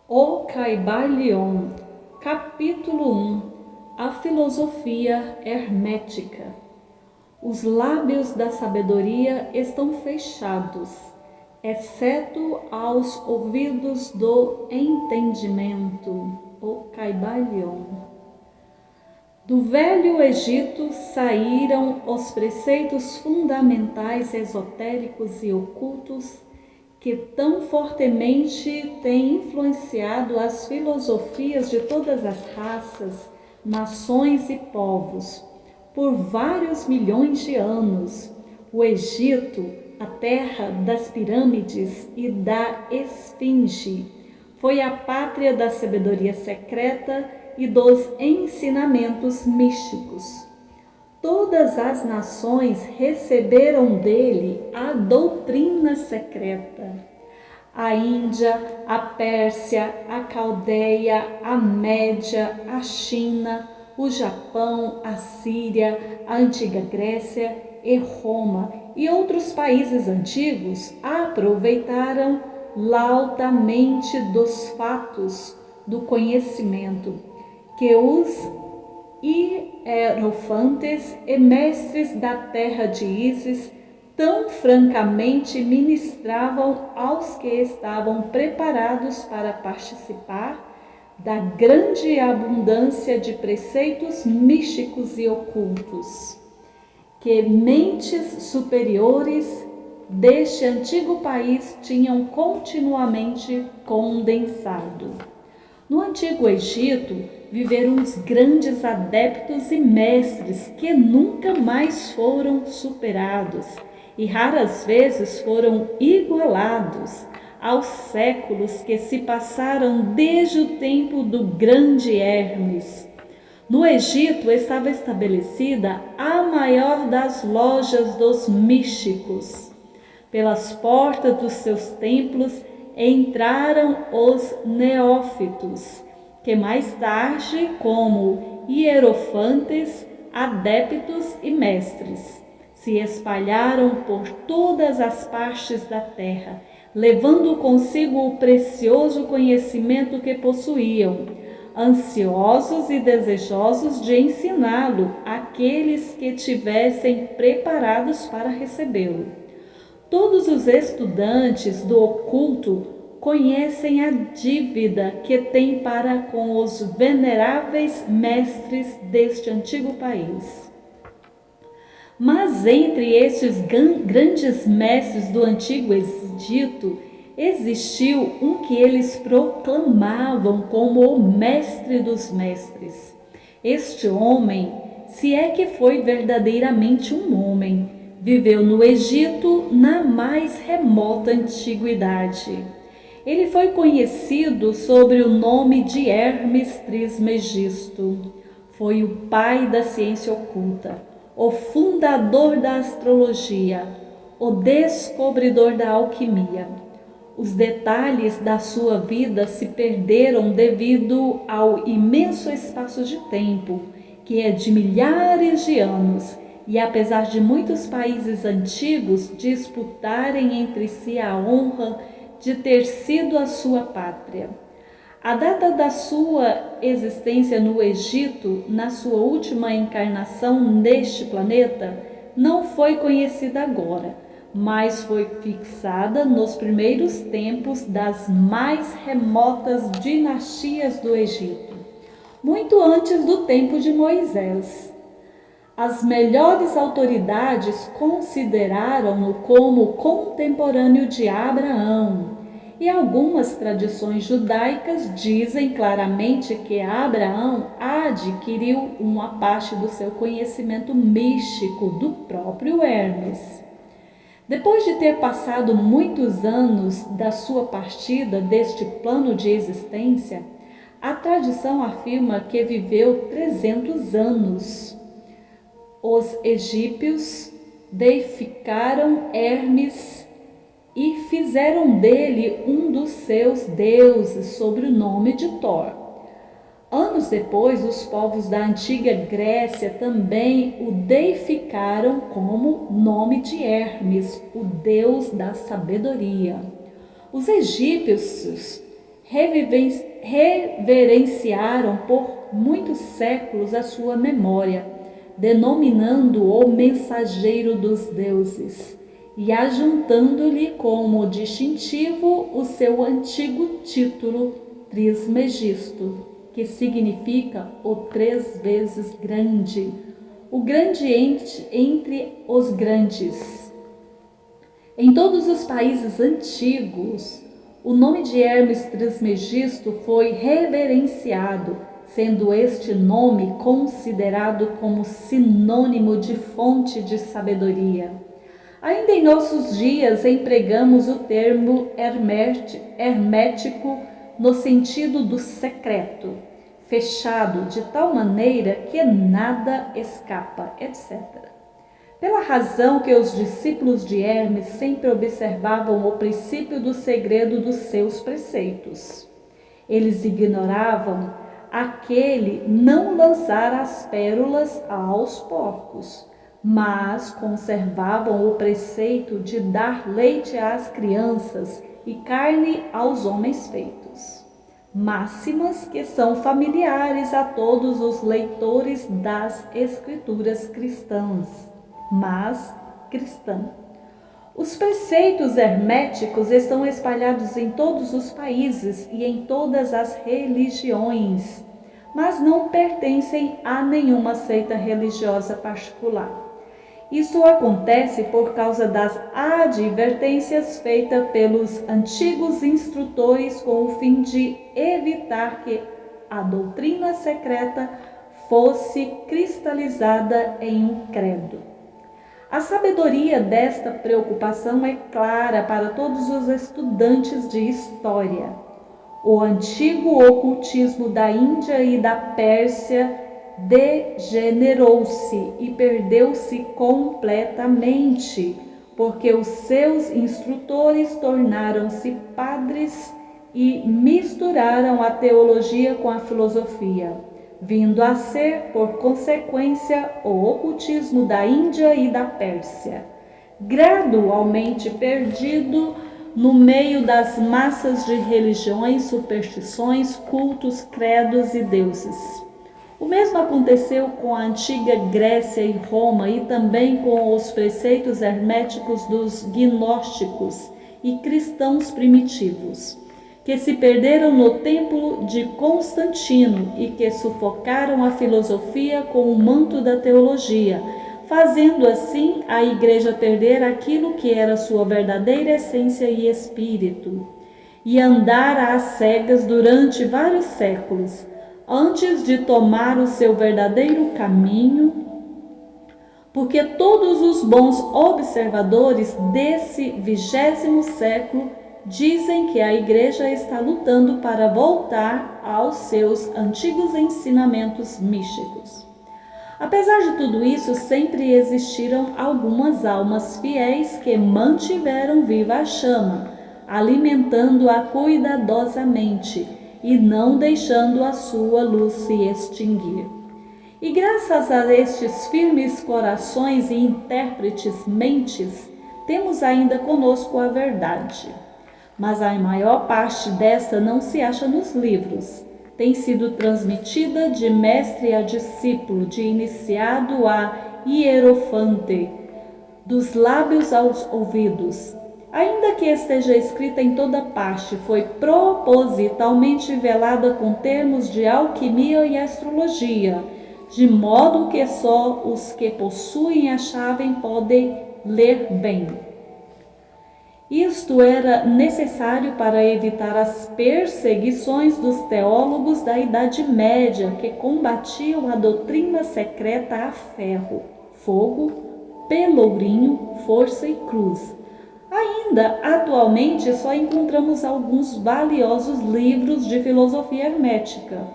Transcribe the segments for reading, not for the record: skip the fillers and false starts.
O Caibalion, capítulo 1. A filosofia hermética. Os lábios da sabedoria estão fechados, exceto aos ouvidos do entendimento. O Caibalion. Do velho Egito saíram os preceitos fundamentais esotéricos e ocultos que tão fortemente têm influenciado as filosofias de todas as raças, nações e povos. Por vários milhões de anos, o Egito, a terra das pirâmides e da esfinge, foi a pátria da sabedoria secreta e dos ensinamentos místicos. Todas as nações receberam dele a doutrina secreta. A Índia, a Pérsia, a Caldeia, a Média, a China, o Japão, a Síria, a antiga Grécia e Roma e outros países antigos aproveitaram laudamente dos fatos do conhecimento que os hierofantes e mestres da terra de Ísis tão francamente ministravam aos que estavam preparados para participar da grande abundância de preceitos místicos e ocultos, que mentes superiores deste antigo país tinham continuamente condensado. No antigo Egito, viveram os grandes adeptos e mestres que nunca mais foram superados e raras vezes foram igualados aos séculos que se passaram desde o tempo do grande Hermes. No Egito estava estabelecida a maior das lojas dos místicos. Pelas portas dos seus templos entraram os neófitos, que mais tarde, como hierofantes, adeptos e mestres, se espalharam por todas as partes da terra, levando consigo o precioso conhecimento que possuíam, ansiosos e desejosos de ensiná-lo àqueles que tivessem preparados para recebê-lo. Todos os estudantes do oculto conhecem a dívida que têm para com os veneráveis mestres deste antigo país. Mas entre estes grandes mestres do antigo Egito, existiu um que eles proclamavam como o mestre dos mestres. Este homem, se é que foi verdadeiramente um homem, viveu no Egito na mais remota antiguidade. Ele foi conhecido sob o nome de Hermes Trismegisto. Foi o pai da ciência oculta, o fundador da astrologia, o descobridor da alquimia. Os detalhes da sua vida se perderam devido ao imenso espaço de tempo, que é de milhares de anos, e apesar de muitos países antigos disputarem entre si a honra de ter sido a sua pátria. A data da sua existência no Egito, na sua última encarnação neste planeta, não foi conhecida agora, mas foi fixada nos primeiros tempos das mais remotas dinastias do Egito, muito antes do tempo de Moisés. As melhores autoridades consideraram-no como contemporâneo de Abraão, e algumas tradições judaicas dizem claramente que Abraão adquiriu uma parte do seu conhecimento místico do próprio Hermes. Depois de ter passado muitos anos da sua partida deste plano de existência, a tradição afirma que viveu 300 anos. Os egípcios deificaram Hermes e fizeram dele um dos seus deuses sob o nome de Thor. Anos depois, os povos da antiga Grécia também o deificaram como nome de Hermes, o deus da sabedoria. Os egípcios reverenciaram por muitos séculos a sua memória, denominando-o mensageiro dos deuses e ajuntando-lhe como distintivo o seu antigo título Trismegisto, que significa o 3 vezes grande, o grande entre os grandes. Em todos os países antigos, o nome de Hermes Trismegisto foi reverenciado, sendo este nome considerado como sinônimo de fonte de sabedoria. Ainda em nossos dias empregamos o termo hermético no sentido do secreto, fechado de tal maneira que nada escapa, etc. Pela razão que os discípulos de Hermes sempre observavam o princípio do segredo dos seus preceitos. Eles ignoravam aquele não lançar as pérolas aos porcos, mas conservavam o preceito de dar leite às crianças e carne aos homens feitos. Máximas que são familiares a todos os leitores das Escrituras cristãs, mas cristã. Os preceitos herméticos estão espalhados em todos os países e em todas as religiões, mas não pertencem a nenhuma seita religiosa particular. Isso acontece por causa das advertências feitas pelos antigos instrutores com o fim de evitar que a doutrina secreta fosse cristalizada em um credo. A sabedoria desta preocupação é clara para todos os estudantes de história. O antigo ocultismo da Índia e da Pérsia degenerou-se e perdeu-se completamente, porque os seus instrutores tornaram-se padres e misturaram a teologia com a filosofia, vindo a ser, por consequência, o ocultismo da Índia e da Pérsia, gradualmente perdido no meio das massas de religiões, superstições, cultos, credos e deuses. O mesmo aconteceu com a antiga Grécia e Roma e também com os preceitos herméticos dos gnósticos e cristãos primitivos, que se perderam no templo de Constantino e que sufocaram a filosofia com o manto da teologia, fazendo assim a Igreja perder aquilo que era sua verdadeira essência e espírito, e andar às cegas durante vários séculos, antes de tomar o seu verdadeiro caminho, porque todos os bons observadores desse 20º século dizem que a Igreja está lutando para voltar aos seus antigos ensinamentos místicos. Apesar de tudo isso, sempre existiram algumas almas fiéis que mantiveram viva a chama, alimentando-a cuidadosamente e não deixando a sua luz se extinguir. E graças a estes firmes corações e intérpretes mentes, temos ainda conosco a verdade. Mas a maior parte desta não se acha nos livros. Tem sido transmitida de mestre a discípulo, de iniciado a hierofante, dos lábios aos ouvidos. Ainda que esteja escrita em toda parte, foi propositalmente velada com termos de alquimia e astrologia, de modo que só os que possuem a chave podem ler bem. Isto era necessário para evitar as perseguições dos teólogos da Idade Média, que combatiam a doutrina secreta a ferro, fogo, pelourinho, força e cruz. Ainda atualmente só encontramos alguns valiosos livros de filosofia hermética,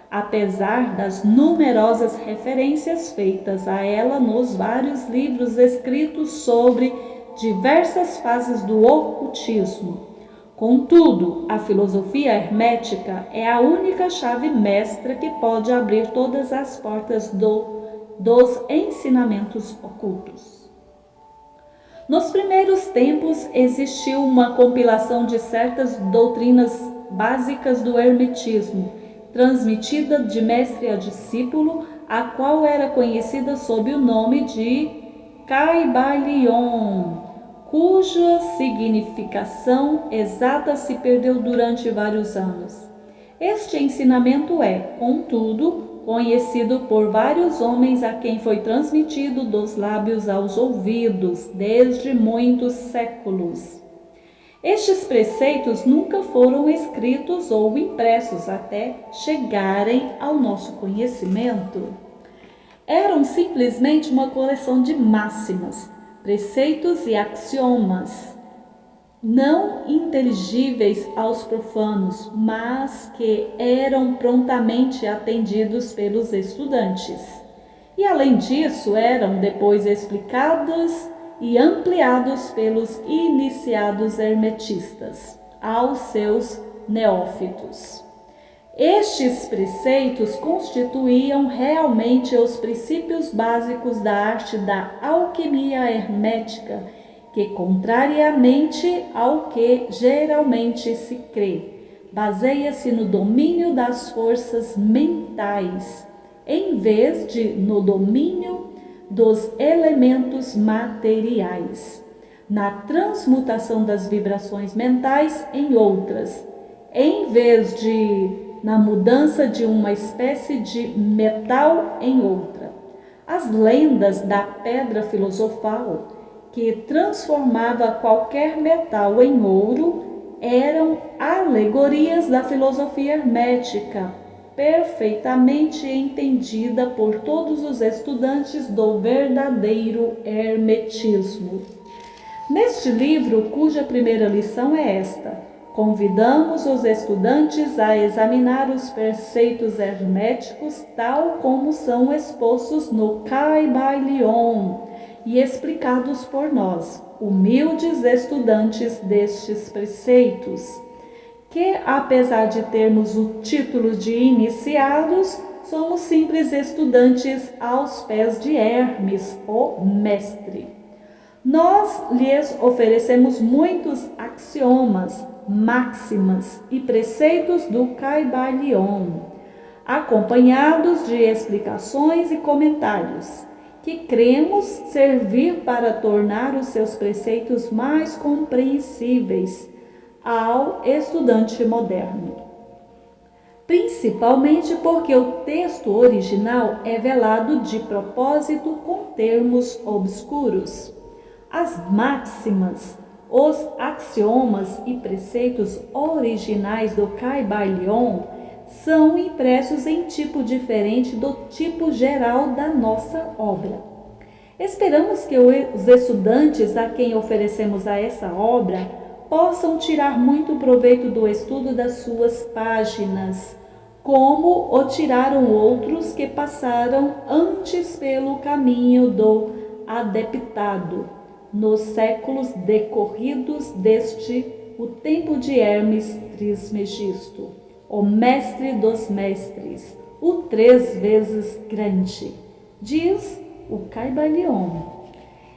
apesar das numerosas referências feitas a ela nos vários livros escritos sobre diversas fases do ocultismo. Contudo, a filosofia hermética é a única chave mestra que pode abrir todas as portas dos ensinamentos ocultos. Nos primeiros tempos existiu uma compilação de certas doutrinas básicas do hermetismo, transmitida de mestre a discípulo, a qual era conhecida sob o nome de Kybalion, cuja significação exata se perdeu durante vários anos. Este ensinamento é, contudo, conhecido por vários homens a quem foi transmitido dos lábios aos ouvidos desde muitos séculos. Estes preceitos nunca foram escritos ou impressos até chegarem ao nosso conhecimento. Eram simplesmente uma coleção de máximas, preceitos e axiomas, não inteligíveis aos profanos, mas que eram prontamente atendidos pelos estudantes. E além disso, eram depois explicados e ampliados pelos iniciados hermetistas aos seus neófitos. Estes preceitos constituíam realmente os princípios básicos da arte da alquimia hermética, que, contrariamente ao que geralmente se crê, baseia-se no domínio das forças mentais, em vez de no domínio dos elementos materiais, na transmutação das vibrações mentais em outras, em vez de na mudança de uma espécie de metal em outra. As lendas da pedra filosofal, que transformava qualquer metal em ouro, eram alegorias da filosofia hermética, perfeitamente entendida por todos os estudantes do verdadeiro hermetismo. Neste livro, cuja primeira lição é esta, convidamos os estudantes a examinar os preceitos herméticos tal como são expostos no Kybalion e explicados por nós, humildes estudantes destes preceitos, que, apesar de termos o título de iniciados, somos simples estudantes aos pés de Hermes, o mestre. Nós lhes oferecemos muitos axiomas, máximas e preceitos do Kybalion, acompanhados de explicações e comentários, que cremos servir para tornar os seus preceitos mais compreensíveis ao estudante moderno. Principalmente porque o texto original é velado de propósito com termos obscuros. As máximas, os axiomas e preceitos originais do Kybalion são impressos em tipo diferente do tipo geral da nossa obra. Esperamos que os estudantes a quem oferecemos a essa obra possam tirar muito proveito do estudo das suas páginas, como o tiraram outros que passaram antes pelo caminho do adeptado, nos séculos decorridos desde o tempo de Hermes Trismegisto, o mestre dos mestres, o 3 vezes grande, diz o Kybalion.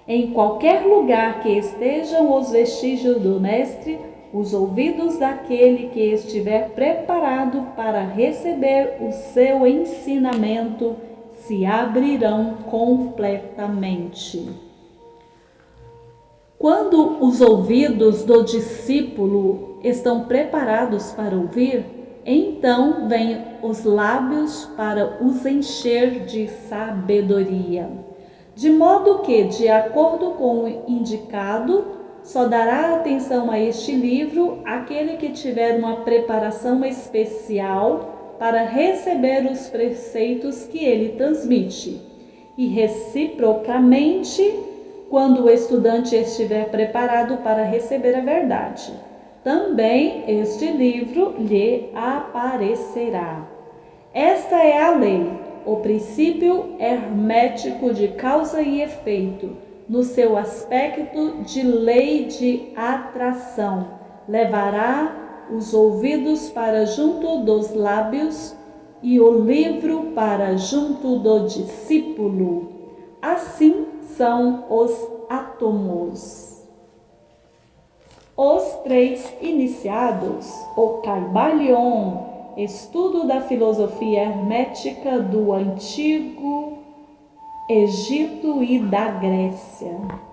Em qualquer lugar que estejam os vestígios do mestre, os ouvidos daquele que estiver preparado para receber o seu ensinamento se abrirão completamente. Quando os ouvidos do discípulo estão preparados para ouvir, então vêm os lábios para os encher de sabedoria. De modo que, de acordo com o indicado, só dará atenção a este livro aquele que tiver uma preparação especial para receber os preceitos que ele transmite, e reciprocamente, quando o estudante estiver preparado para receber a verdade, também este livro lhe aparecerá. Esta é a lei, o princípio hermético de causa e efeito, no seu aspecto de lei de atração. Levará os ouvidos para junto dos lábios e o livro para junto do discípulo. Assim são os átomos. Os três iniciados, o Caibalion, estudo da filosofia hermética do Antigo Egito e da Grécia.